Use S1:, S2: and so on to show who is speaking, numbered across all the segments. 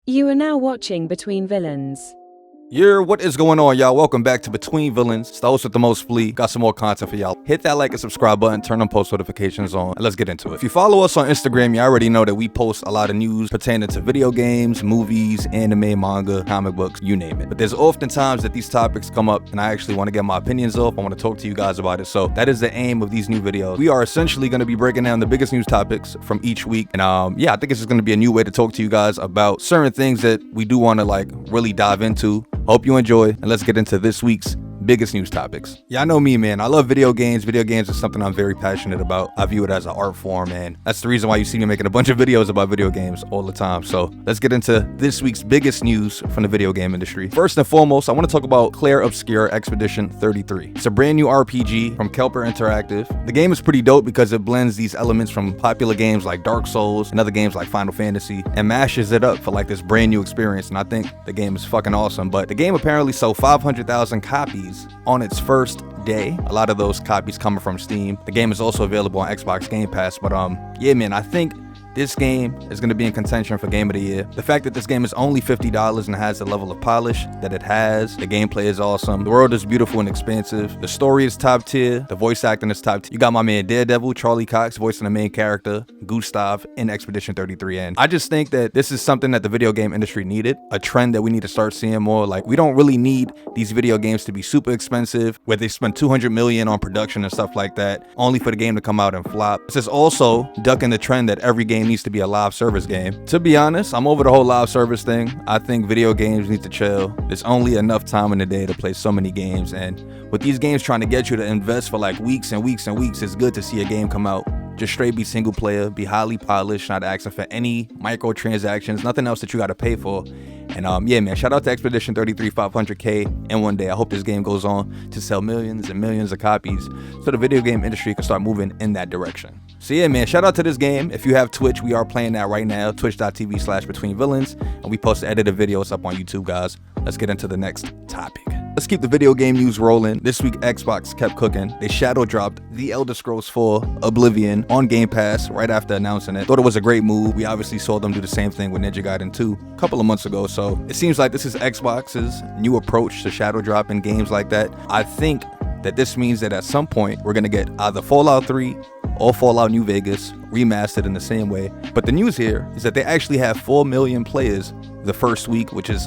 S1: You are now watching Between Villains.
S2: What is going on, y'all? Welcome back to Between Villains. It's the host with the most flea. Got some more content for y'all. Hit that like and subscribe button, turn on post notifications on, and let's get into it. If you follow us on Instagram, you already know that we post a lot of news pertaining to video games, movies, anime, manga, comic books, you name it. But there's often times that these topics come up and I actually want to get my opinions off. I want to talk to you guys about it. So that is the aim of these new videos. We are essentially going to be breaking down the biggest news topics from each week. And I think it's just going to be a new way to talk to you guys about certain things that we do want to really dive into. Hope you enjoy, and let's get into this week's biggest news topics. Yeah, I know me, man. I love video games. Video games is something I'm very passionate about. I view it as an art form, and that's the reason why you see me making a bunch of videos about video games all the time. So let's get into this week's biggest news from the video game industry. First and foremost, I want to talk about Clair Obscur Expedition 33. It's a brand new RPG from Kelper Interactive. The game is pretty dope because it blends these elements from popular games like Dark Souls and other games like Final Fantasy and mashes it up for this brand new experience, and I think the game is fucking awesome. But the game apparently sold 500,000 copies on its first day. A lot of those copies coming from Steam. The game is also available on Xbox Game Pass, but yeah, man, I think this game is going to be in contention for Game of the Year. The fact that this game is only $50 and has the level of polish that it has, the gameplay is awesome, the world is beautiful and expansive, the story is top tier, the voice acting is top tier. You got my man Daredevil, Charlie Cox voicing the main character, Gustav, in Expedition 33, and I just think that this is something that the video game industry needed, a trend that we need to start seeing more. We don't really need these video games to be super expensive, where they spend $200 million on production and stuff like that, only for the game to come out and flop. This is also ducking the trend that every game needs to be a live service game. To be honest, I'm over the whole live service thing. I think video games need to chill. There's only enough time in the day to play so many games, and with these games trying to get you to invest for weeks and weeks and weeks, it's good to see a game come out just straight be single player, be highly polished, not asking for any microtransactions, nothing else that you got to pay for. And yeah, man, shout out to Expedition 33, 500K in one day. I hope this game goes on to sell millions and millions of copies so the video game industry can start moving in that direction. So yeah, man, shout out to this game. If you have Twitch, we are playing that right now, twitch.tv/betweenvillains, and we post edited videos up on YouTube, guys. Let's get into the next topic. Let's keep the video game news rolling. This week, Xbox kept cooking. They shadow dropped The Elder Scrolls 4 Oblivion on Game Pass right after announcing it. Thought it was a great move. We obviously saw them do the same thing with Ninja Gaiden 2 a couple of months ago. So it seems like this is Xbox's new approach to shadow dropping games like that. I think that this means that at some point, we're going to get either Fallout 3 or Fallout New Vegas remastered in the same way. But the news here is that they actually have 4 million players the first week, which is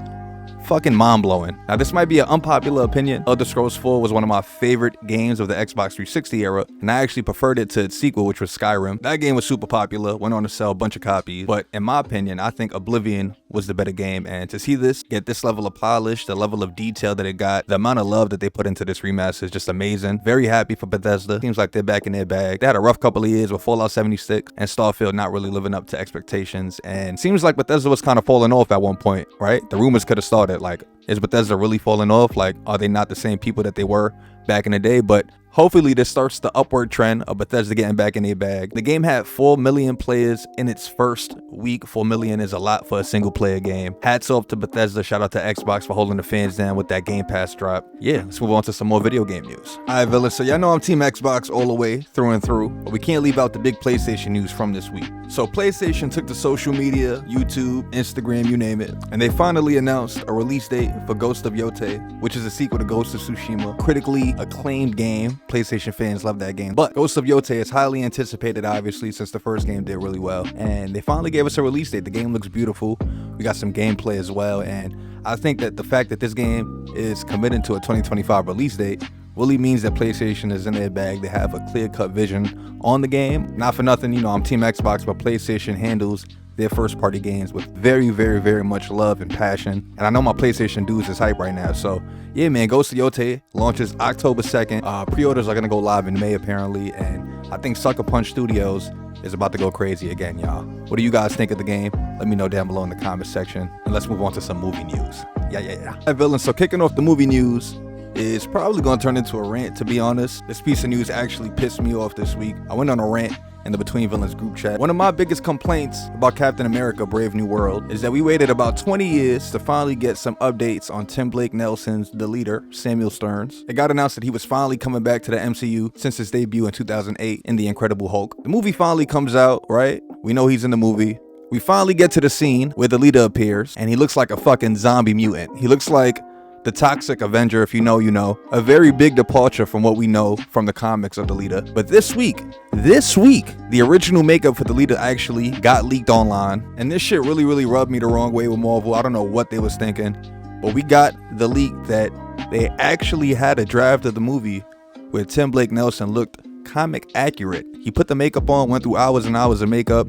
S2: fucking mind-blowing. Now, this might be an unpopular opinion. Elder Scrolls 4 was one of my favorite games of the Xbox 360 era, and I actually preferred it to its sequel, which was Skyrim. That game was super popular, went on to sell a bunch of copies, but in my opinion, I think Oblivion was the better game, and to see this get this level of polish, the level of detail that it got, the amount of love that they put into this remaster is just amazing. Very happy for Bethesda. Seems like they're back in their bag. They had a rough couple of years with Fallout 76 and Starfield not really living up to expectations, and seems like Bethesda was kind of falling off at one point, right? The rumors could have started is Bethesda really falling off? Are they not the same people that they were back in the day? But hopefully this starts the upward trend of Bethesda getting back in their bag. The game had 4 million players in its first week. 4 million is a lot for a single player game. Hats off to Bethesda. Shout out to Xbox for holding the fans down with that Game Pass drop. Yeah, let's move on to some more video game news. All right, villains. So y'all know I'm Team Xbox all the way through and through, but we can't leave out the big PlayStation news from this week. So PlayStation took to social media, YouTube, Instagram, you name it, and they finally announced a release date for Ghost of Yotei, which is a sequel to Ghost of Tsushima. Critically acclaimed game. PlayStation fans love that game. But Ghost of Yotei is highly anticipated, obviously, since the first game did really well. And they finally gave us a release date. The game looks beautiful. We got some gameplay as well. And I think that the fact that this game is committed to a 2025 release date really means that PlayStation is in their bag. They have a clear-cut vision on the game. Not for nothing, I'm Team Xbox, but PlayStation handles their first-party games with very, very, very much love and passion. And I know my PlayStation dudes is hype right now. So yeah, man, Ghost of Yotei launches October 2nd. Pre-orders are gonna go live in May, apparently. And I think Sucker Punch Studios is about to go crazy again, y'all. What do you guys think of the game? Let me know down below in the comment section. And let's move on to some movie news. Yeah. All right, villains, so kicking off the movie news is probably going to turn into a rant, to be honest. This piece of news actually pissed me off this week. I went on a rant in the Between Villains group chat. One of my biggest complaints about Captain America Brave New World is that we waited about 20 years to finally get some updates on Tim Blake Nelson's The Leader, Samuel Stearns. It got announced that he was finally coming back to the MCU since his debut in 2008 in The Incredible Hulk. The movie finally comes out, right? We know he's in the movie. We finally get to the scene where the leader appears, and he looks like a fucking zombie mutant. He looks like the Toxic Avenger, if you know, you know. A very big departure from what we know from the comics of the leader. But this week, the original makeup for the leader actually got leaked online. And this shit really rubbed me the wrong way with Marvel. I don't know what they was thinking. But we got the leak that they actually had a draft of the movie where Tim Blake Nelson looked comic accurate. He put the makeup on, went through hours and hours of makeup,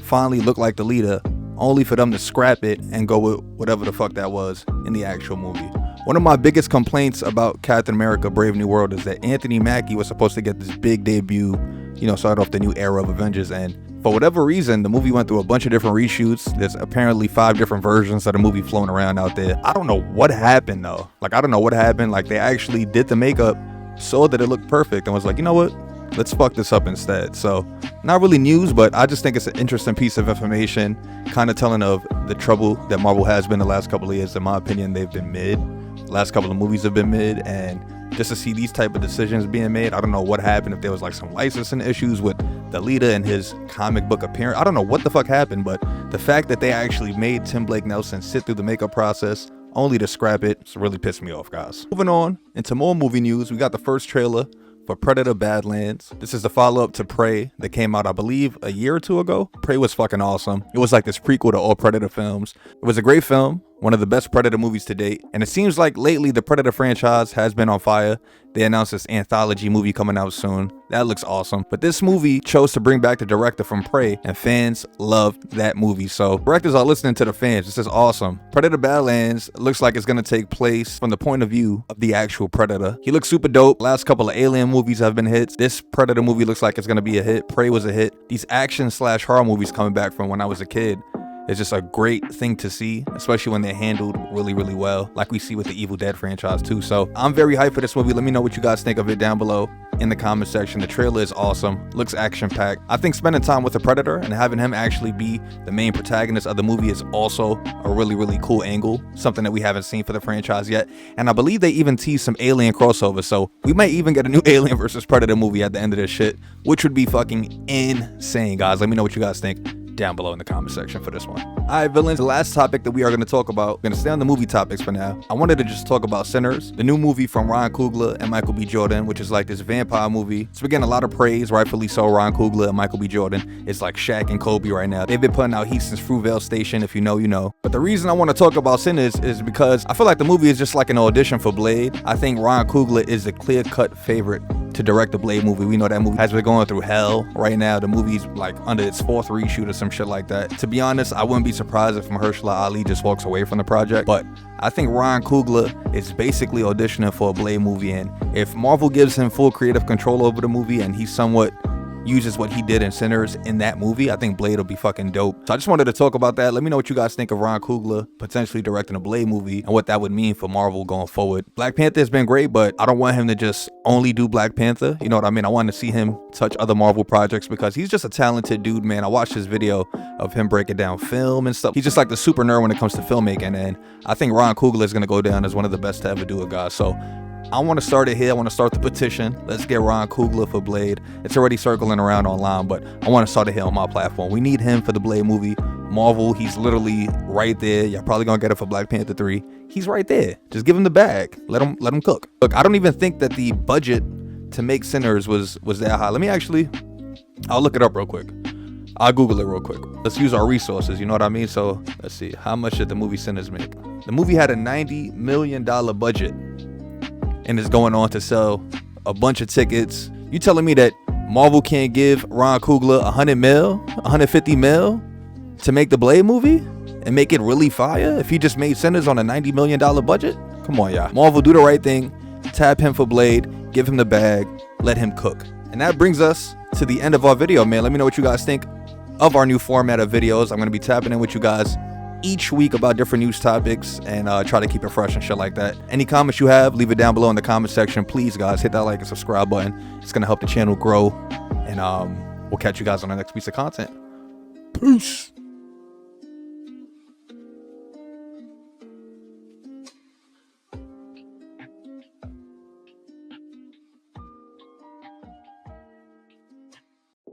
S2: finally looked like the leader, only for them to scrap it and go with whatever the fuck that was in the actual movie. One of my biggest complaints about Captain America Brave New World is that Anthony Mackie was supposed to get this big debut, you know, start off the new era of Avengers, and for whatever reason, the movie went through a bunch of different reshoots. There's apparently 5 different versions of the movie floating around out there. I don't know what happened though. I don't know what happened. They actually did the makeup, saw that it looked perfect, and was like, you know what? Let's fuck this up instead. So, not really news, but I just think it's an interesting piece of information, kind of telling of the trouble that Marvel has been the last couple of years. In my opinion, they've been mid. The last couple of movies have been mid, and just to see these type of decisions being made, I don't know what happened, if there was some licensing issues with the leader and his comic book appearance. I don't know what the fuck happened, but the fact that they actually made Tim Blake Nelson sit through the makeup process only to scrap it really pissed me off, guys. Moving on into more movie news, we got the first trailer for Predator Badlands. This is the follow-up to Prey that came out, I believe, a year or two ago. Prey was fucking awesome. It was like this prequel to all Predator films. It was a great film, one of the best Predator movies to date, and it seems like lately the Predator franchise has been on fire. They announced this anthology movie coming out soon. That looks awesome. But this movie chose to bring back the director from Prey, and fans loved that movie. So directors are listening to the fans. This is awesome. Predator Badlands looks like it's gonna take place from the point of view of the actual Predator. He looks super dope. Last couple of Alien movies have been hits. This Predator movie looks like it's gonna be a hit. Prey was a hit. These action/horror movies coming back from when I was a kid, it's just a great thing to see, especially when they're handled really well, like we see with the Evil Dead franchise too. So I'm very hyped for this movie. Let me know what you guys think of it down below in the comment section. The trailer is awesome, looks action-packed. I think spending time with the Predator and having him actually be the main protagonist of the movie is also a really cool angle, something that we haven't seen for the franchise yet. And I believe they even teased some Alien crossover, so we might even get a new Alien versus Predator movie at the end of this shit, which would be fucking insane, guys. Let me know what you guys think down below in the comment section for this one. Alright, villains, the last topic that we are going to talk about, we're going to stay on the movie topics for now. I wanted to just talk about Sinners, the new movie from Ryan Coogler and Michael B. Jordan, which is like this vampire movie. It's been getting a lot of praise, rightfully so. Ryan Coogler and Michael B. Jordan, it's like Shaq and Kobe right now. They've been putting out heat since Fruitvale Station, if you know, you know. But the reason I want to talk about Sinners is because I feel like the movie is just like an audition for Blade. I think Ryan Coogler is the clear-cut favorite to direct the Blade movie. We know that movie has been going through hell right now. The movie's like under its 4th reshoot or some shit like that. To be honest, I wouldn't be surprised if Mahershala Ali just walks away from the project, but I think Ryan Coogler is basically auditioning for a Blade movie, and if Marvel gives him full creative control over the movie and he somewhat uses what he did in Sinners in that movie, I think Blade will be fucking dope. So I just wanted to talk about that. Let me know what you guys think of Ryan Coogler potentially directing a Blade movie and what that would mean for Marvel going forward. Black Panther has been great, but I don't want him to just only do Black Panther. You know what I mean? I want to see him touch other Marvel projects because he's just a talented dude, man. I watched his video of him breaking down film and stuff. He's just like the super nerd when it comes to filmmaking, and I think Ryan Coogler is going to go down as one of the best to ever do it, guys. So I want to start it here. I want to start the petition. Let's get Ryan Coogler for Blade. It's already circling around online, but I want to start it here on my platform. We need him for the Blade movie. Marvel, he's literally right there. Y'all probably gonna get it for Black Panther 3. He's right there. Just give him the bag. Let him cook. Look, I don't even think that the budget to make Sinners was that high. I'll look it up real quick. I'll Google it real quick. Let's use our resources, you know what I mean? So let's see. How much did the movie Sinners make? The movie had a $90 million budget and is going on to sell a bunch of tickets. You telling me that Marvel can't give Ryan Coogler 100 mil, 150 mil to make the Blade movie and make it really fire if he just made Sinners on a $90 million budget? Come on, y'all. Marvel, do the right thing. Tap him for Blade. Give him the bag. Let him cook. And that brings us to the end of our video, man. Let me know what you guys think of our new format of videos. I'm going to be tapping in with you guys each week about different news topics and try to keep it fresh and shit like that. Any comments you have, leave it down below in the comment section. Please, guys, hit that like and subscribe button. It's going to help the channel grow. And we'll catch you guys on the next piece of content. Peace.